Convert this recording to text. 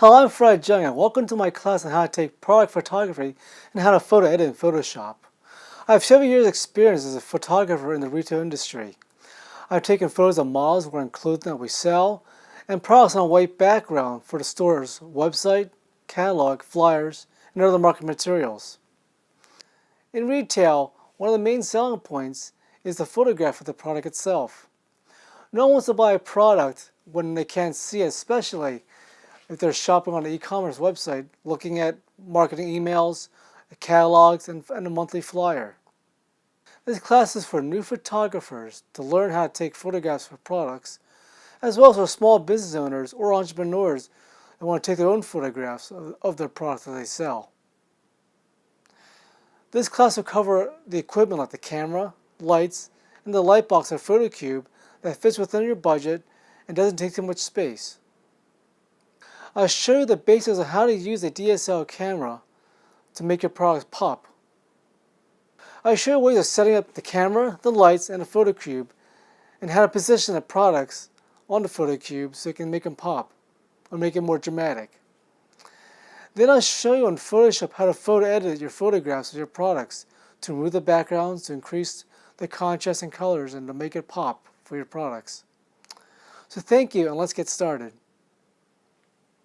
Hello, I'm Fred Young, and welcome to my class on how to take product photography and how to photo edit in Photoshop. I have several years' experience as a photographer in the retail industry. I've taken photos of models wearing clothing that we sell and products on a white background for the store's website, catalog, flyers, and other marketing materials. In retail, one of the main selling points is the photograph of the product itself. No one wants to buy a product when they can't see it, especially if they're shopping on an e-commerce website, looking at marketing emails, catalogs, and a monthly flyer. This class is for new photographers to learn how to take photographs for products, as well as for small business owners or entrepreneurs that want to take their own photographs of their products that they sell. This class will cover the equipment like the camera, lights, and the light box or photo cube that fits within your budget and doesn't take too much space. I'll show you the basics of how to use a DSLR camera to make your products pop. I'll show you ways of setting up the camera, the lights, and the photo cube, and how to position the products on the photo cube so you can make them pop or make it more dramatic. Then I'll show you on Photoshop how to photo edit your photographs of your products to remove the backgrounds, to increase the contrast and colors, and to make it pop for your products. So thank you, and let's get started.